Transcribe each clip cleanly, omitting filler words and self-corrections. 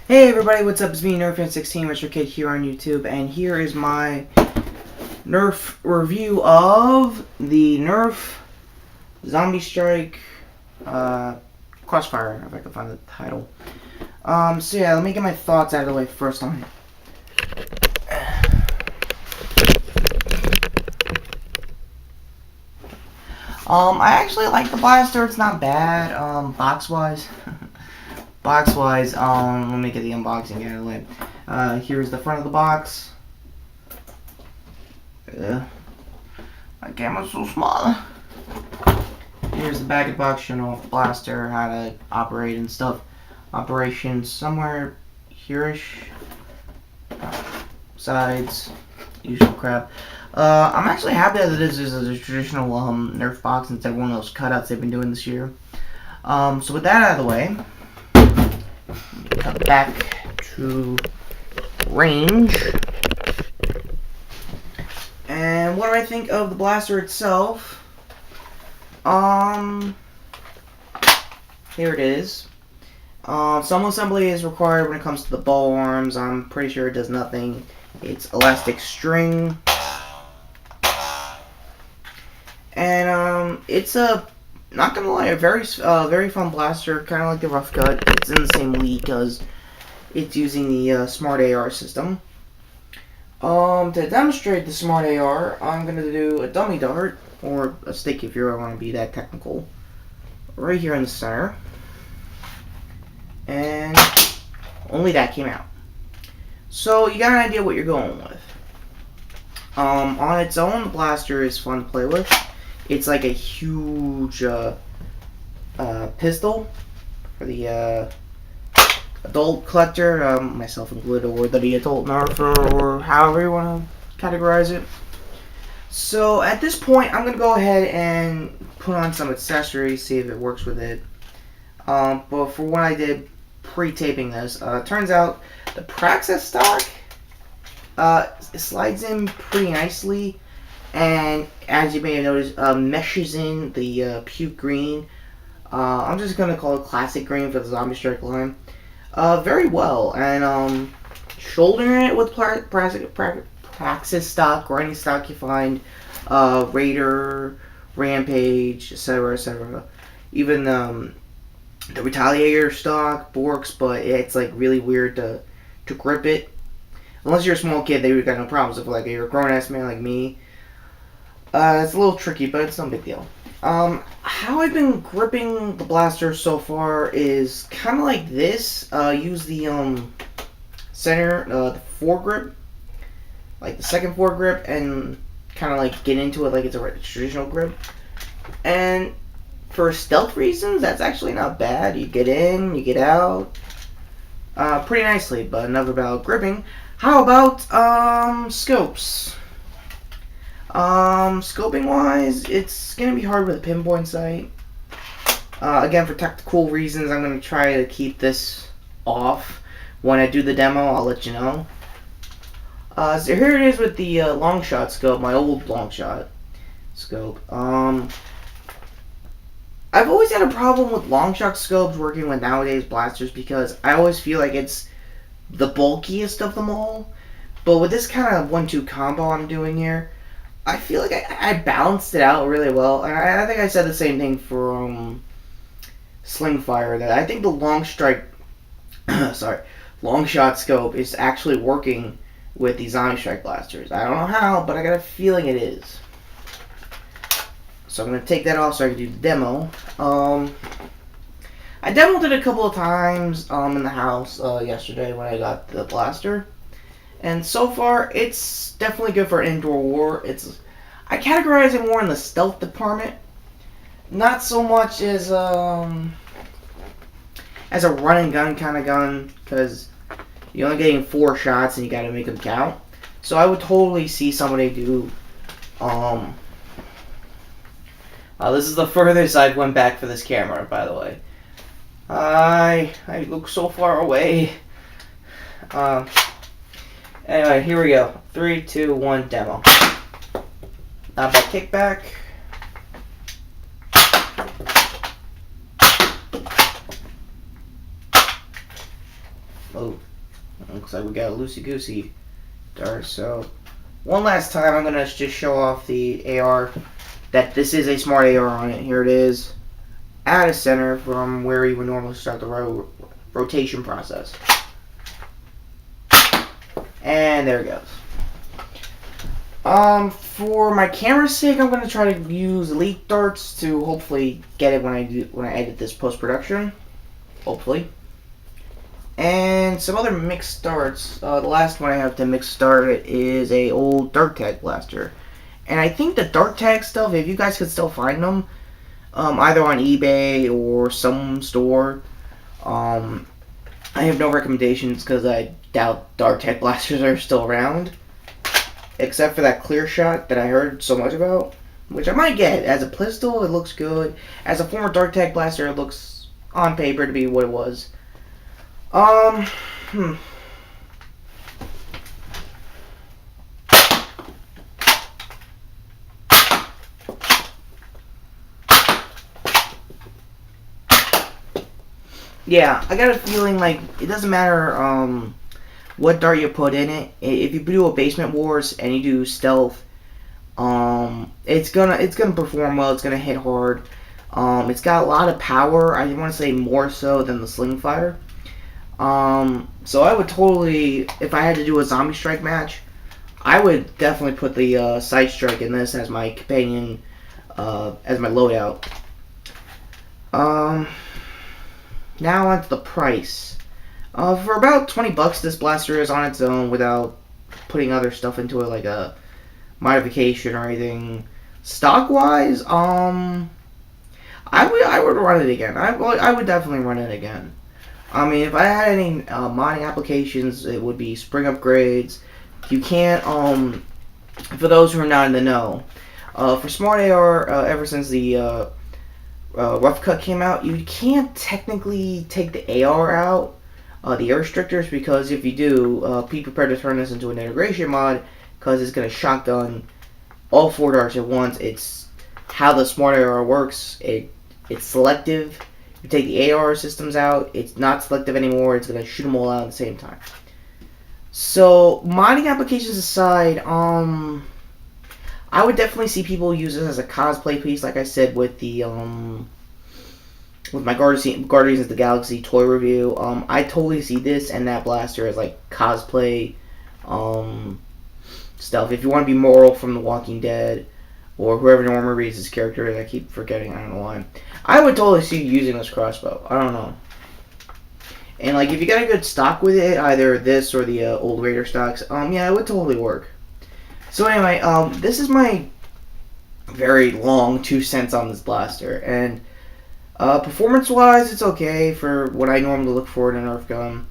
Hey everybody, what's up? It's me, Nerf16, Mr. Kid here on YouTube, and here is my Nerf review of the Nerf Zombie Strike Crossfire, if I can find the title. So yeah, let me get my thoughts out of the way first on it. I actually like the blaster. It's not bad, box-wise. Box-wise, let me get the unboxing out of the way. Here's the front of the box. My camera's so small. Here's the back of the box, you know, blaster, how to operate and stuff. Operation somewhere here-ish. Sides, usual crap. I'm actually happy that this is a traditional Nerf box instead of one of those cutouts they've been doing this year. So with that out of the way, cut back to range. And what do I think of the blaster itself? Here it is. Some assembly is required when it comes to the ball arms. I'm pretty sure it does nothing. It's elastic string. And it's not gonna lie, a very fun blaster, kind of like the Rough Cut. It's in the same league because it's using the Smart AR system. To demonstrate the Smart AR, I'm gonna do a dummy dart, or a stick if you want to be that technical, right here in the center. And only that came out. So you got an idea what you're going with. On its own, the blaster is fun to play with. It's like a huge pistol for the adult collector, myself included, or the adult Nerfer, or however you want to categorize it. So at this point, I'm gonna go ahead and put on some accessories, see if it works with it. But for what I did pre-taping this, turns out the Praxis stock it slides in pretty nicely, and as you may have noticed, meshes in the puke green. I'm just gonna call it classic green for the Zombie Strike line. Very well, and shouldering it with Praxis stock or any stock you find, Raider, Rampage, etc., etc. Even the Retaliator stock works, but it's like really weird to grip it. Unless you're a small kid, they would got no problems. If like you're a grown-ass man like me, it's a little tricky, but it's no big deal. How I've been gripping the blaster so far is kind of like this. Use the center, the foregrip, like the second foregrip, and kind of like get into it like it's a traditional grip. And for stealth reasons, that's actually not bad. You get in, you get out, pretty nicely. But enough about gripping. How about scopes? Scoping wise, it's gonna be hard with a pinpoint sight. Again, for technical reasons, I'm gonna try to keep this off. When I do the demo, I'll let you know. So here it is with the long shot scope, my old long shot scope. I've always had a problem with long shot scopes working with nowadays blasters because I always feel like it's the bulkiest of them all. But with this kind of 1-2 combo I'm doing here, I feel like I balanced it out really well. And I think I said the same thing for Sling Fire, that I think the long strike, long shot scope is actually working with these Zombie Strike blasters. I don't know how, but I got a feeling it is. So I'm going to take that off so I can do the demo. I demoed it a couple of times in the house yesterday when I got the blaster. And so far, it's definitely good for indoor war. I categorize it more in the stealth department. Not so much as a run and gun kind of gun, because you're only getting 4 shots and you got to make them count. So I would totally see somebody do. This is the furthest I've went back for this camera, by the way. I look so far away. Anyway, here we go. 3, 2, 1, demo. Not bad kickback. Oh, looks like we got a loosey-goosey dart. So, one last time, I'm going to just show off the AR, that this is a smart AR on it. Here it is, at a center from where you would normally start the rotation process. And there it goes. For my camera's sake, I'm gonna try to use leak darts to hopefully get it when I edit this post-production. Hopefully. And some other mixed darts. The last one I have to mix dart is a old dart tag blaster. And I think the dart tag stuff, if you guys could still find them, either on eBay or some store, I have no recommendations because I doubt dart tag blasters are still around. Except for that clear shot that I heard so much about, which I might get. As a pistol, it looks good. As a former dart tag blaster, it looks on paper to be what it was. Yeah, I got a feeling like it doesn't matter, what dart you put in it. If you do a basement wars and you do stealth, it's gonna perform well. It's gonna hit hard. It's got a lot of power. I want to say more so than the sling fire. So I would totally, if I had to do a zombie strike match, I would definitely put the sight strike in this as my companion, as my loadout. Now on to the price. For about 20 bucks, this blaster is on its own without putting other stuff into it, like a modification or anything. Stock-wise, I would run it again. I would definitely run it again. I mean, if I had any modding applications, it would be spring upgrades. You can't, for those who are not in the know, for Smart AR, ever since the Rough Cut came out, you can't technically take the AR out, the air restrictors, because if you do, be prepared to turn this into an integration mod, because it's going to shotgun all 4 darts at once. It's how the Smart AR works. It's selective. You take the AR systems out, it's not selective anymore. It's going to shoot them all out at the same time. So, modding applications aside, I would definitely see people use this as a cosplay piece, like I said, with the, with my Guardians of the Galaxy toy review. I totally see this and that blaster as, like, cosplay, stuff. If you want to be Moral from The Walking Dead, or whoever Norman Reedus' character is, I keep forgetting, I don't know why. I would totally see you using this crossbow. I don't know. And, like, if you got a good stock with it, either this or the old Raider stocks, yeah, it would totally work. So anyway, this is my very long 2 cents on this blaster, and performance-wise, it's okay for what I normally look for in a Nerf gun.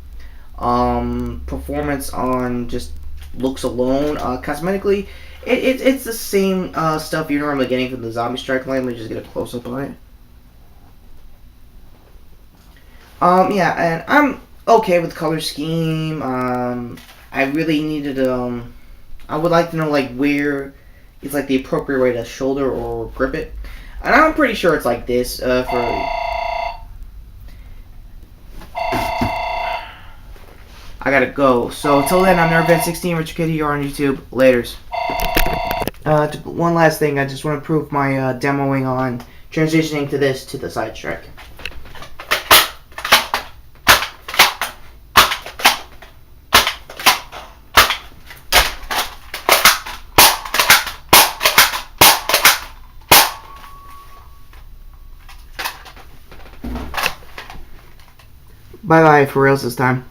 Performance on just looks alone, cosmetically, it's the same stuff you're normally getting from the Zombie Strike line. Let me just get a close-up on it. Yeah, and I'm okay with color scheme. I really needed, I would like to know, like, where it's, like, the appropriate way to shoulder or grip it. And I'm pretty sure it's like this, for... I gotta go. So, until then, I'm Nerf16, Richard Kitty, you're on YouTube. Laters. One last thing, I just want to prove my, demoing on transitioning to this, to the side strike. Bye-bye for reals this time.